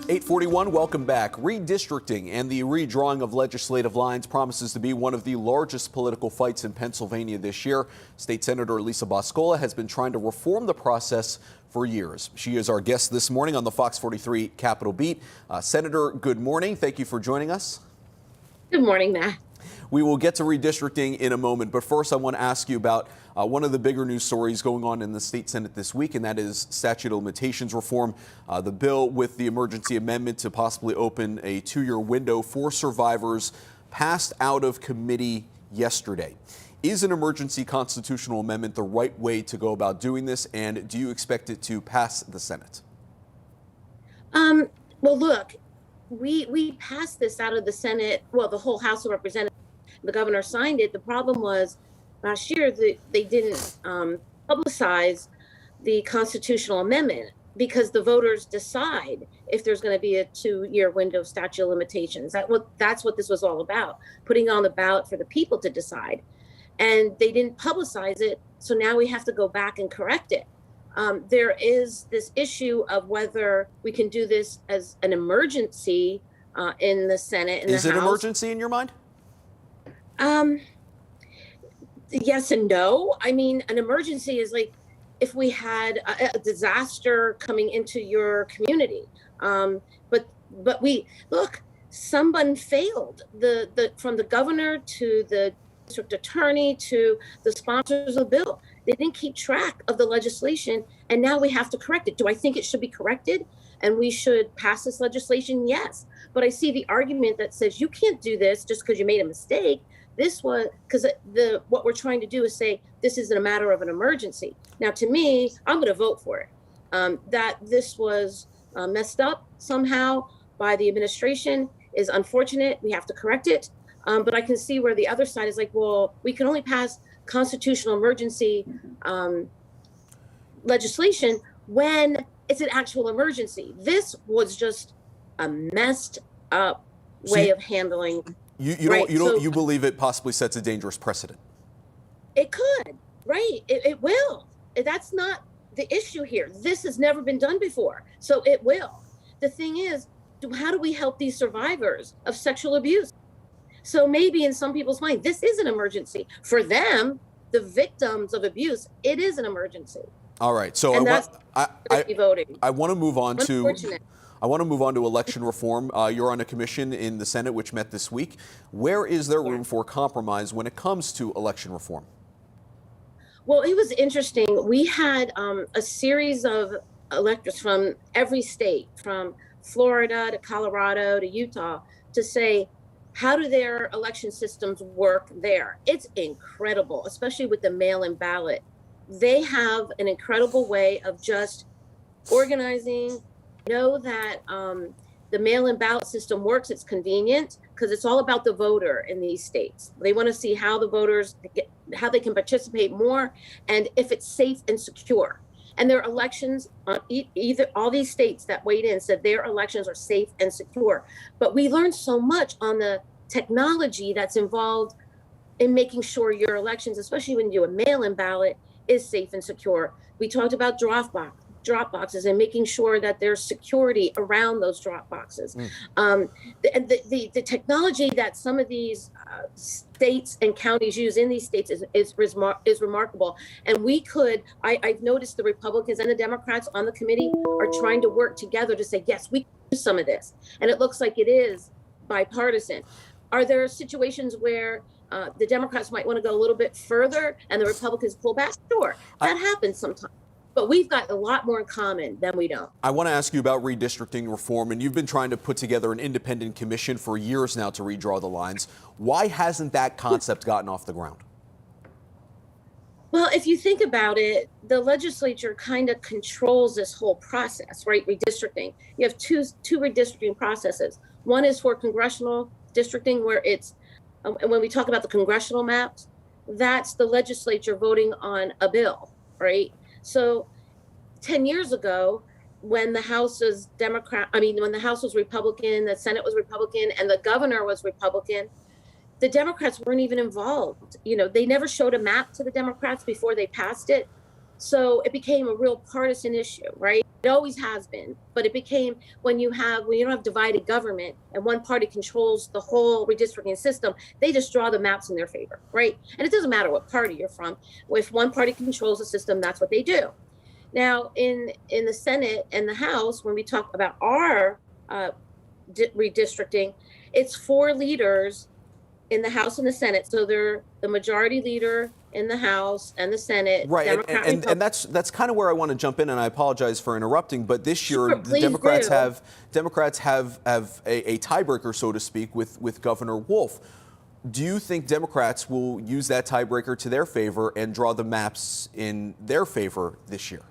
841, welcome back. Redistricting and the redrawing of legislative lines promises to be one of the largest political fights in Pennsylvania this year. State Senator Lisa Boscola has been trying to reform the process for years. She is our guest this morning on the FOX43 Capitol Beat. Senator, good morning. Thank you for joining us. Good morning, Matt. We will get to redistricting in a moment, but first I want to ask you about one of the bigger news stories going on in the state Senate this week, and that is statute of limitations reform. The bill with the emergency amendment to possibly open a 2-year window for survivors passed out of committee yesterday. Is an emergency constitutional amendment the right way to go about doing this, and do you expect it to pass the Senate? Well, look, we passed this out of the Senate, well, the whole House of Representatives. The governor signed it. The problem was last year that they didn't publicize the constitutional amendment because the voters decide if there's going to be a 2-year window of statute of limitations. That's what this was all about, putting on the ballot for the people to decide. And they didn't publicize it, so now we have to go back and correct it. There is this issue of whether we can do this as an emergency in the Senate. Is it an emergency in your mind? Yes and no. I mean, an emergency is like if we had a disaster coming into your community. But we look, someone failed. From the governor to the district attorney to the sponsors of the bill. They didn't keep track of the legislation, and now we have to correct it. Do I think it should be corrected and we should pass this legislation? Yes. But I see the argument that says you can't do this just because you made a mistake. This was because what we're trying to do is say this isn't a matter of an emergency. Now, to me, I'm going to vote for it. That this was messed up somehow by the administration is unfortunate. We have to correct it. But I can see where the other side is like, well, we can only pass constitutional emergency legislation when it's an actual emergency. This was just a messed up way of handling. You believe it possibly sets a dangerous precedent? It could, right? It will. That's not the issue here. This has never been done before, so it will. The thing is, how do we help these survivors of sexual abuse? So maybe in some people's mind, this is an emergency. For them, the victims of abuse, it is an emergency. All right. So I want to move on to election reform. You're on a commission in the Senate which met this week. Where is there room for compromise when it comes to election reform? Well, it was interesting. We had a series of electors from every state, from Florida to Colorado to Utah, to say, how do their election systems work there? It's incredible, especially with the mail-in ballot. They have an incredible way of just organizing. Know that the mail-in ballot system works. It's convenient because it's all about the voter in these states. They want to see how the voters how they can participate more, and if it's safe and secure. And their elections on either all these states that weighed in said their elections are safe and secure. But we learned so much on the technology that's involved in making sure your elections, especially when you do a mail-in ballot, is safe and secure. We talked about drop boxes and making sure that there's security around those drop boxes. The technology that some of these states and counties use in these states is remarkable. And I've noticed the Republicans and the Democrats on the committee are trying to work together to say, yes, we can do some of this. And it looks like it is bipartisan. Are there situations where the Democrats might want to go a little bit further and the Republicans pull back? Sure, that happens sometimes. But we've got a lot more in common than we don't. I want to ask you about redistricting reform, and you've been trying to put together an independent commission for years now to redraw the lines. Why hasn't that concept gotten off the ground? Well, if you think about it, the legislature kind of controls this whole process, right? Redistricting. You have two redistricting processes. One is for congressional districting, where it's, and when we talk about the congressional maps, that's the legislature voting on a bill, right? So 10 years ago, when the House was when the House was Republican, the Senate was Republican, and the governor was Republican, the Democrats weren't even involved. They never showed a map to the Democrats before they passed it. So it became a real partisan issue, right? It always has been, but it became when you don't have divided government and one party controls the whole redistricting system, they just draw the maps in their favor, right? And it doesn't matter what party you're from. If one party controls the system, that's what they do. Now, in the Senate and the House, when we talk about our redistricting, it's 4 leaders in the House and the Senate. So they're the majority leader in the House and the Senate. Right, Democrat and that's kind of where I want to jump in, and I apologize for interrupting. But this year, Sure, the Democrats have a tiebreaker, so to speak, with Governor Wolf. Do you think Democrats will use that tiebreaker to their favor and draw the maps in their favor this year?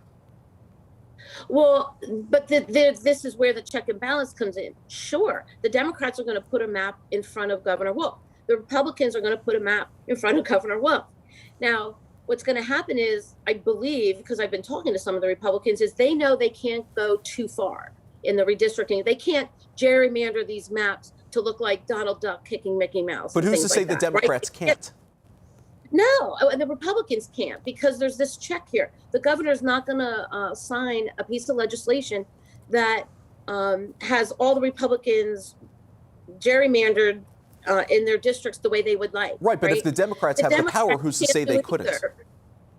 Well, but this is where the check and balance comes in. Sure, the Democrats are going to put a map in front of Governor Wolf. The Republicans are going to put a map in front of Governor Wolf. Now, what's going to happen is, I believe, because I've been talking to some of the Republicans, is they know they can't go too far in the redistricting. They can't gerrymander these maps to look like Donald Duck kicking Mickey Mouse. But who's to say the Democrats can't? No, and the Republicans can't, because there's this check here. The governor's not going to sign a piece of legislation that has all the Republicans gerrymandered in their districts the way they would like. Right, but if the Democrats have the power, who's to say they couldn't?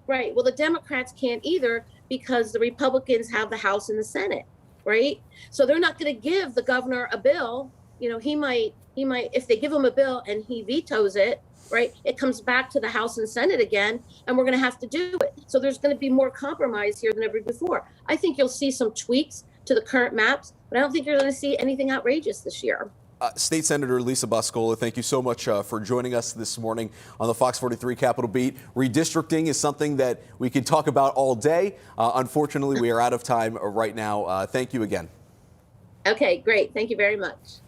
Right. Well, the Democrats can't either, because the Republicans have the House and the Senate, right? So they're not going to give the governor a bill. You know, he might, if they give him a bill and he vetoes it, right, it comes back to the House and Senate again, and we're going to have to do it. So there's going to be more compromise here than ever before. I think you'll see some tweaks to the current maps, but I don't think you're going to see anything outrageous this year. State Senator Lisa Boscola, thank you so much for joining us this morning on the Fox 43 Capitol Beat. Redistricting is something that we could talk about all day. Unfortunately, we are out of time right now. Thank you again. Okay, great. Thank you very much.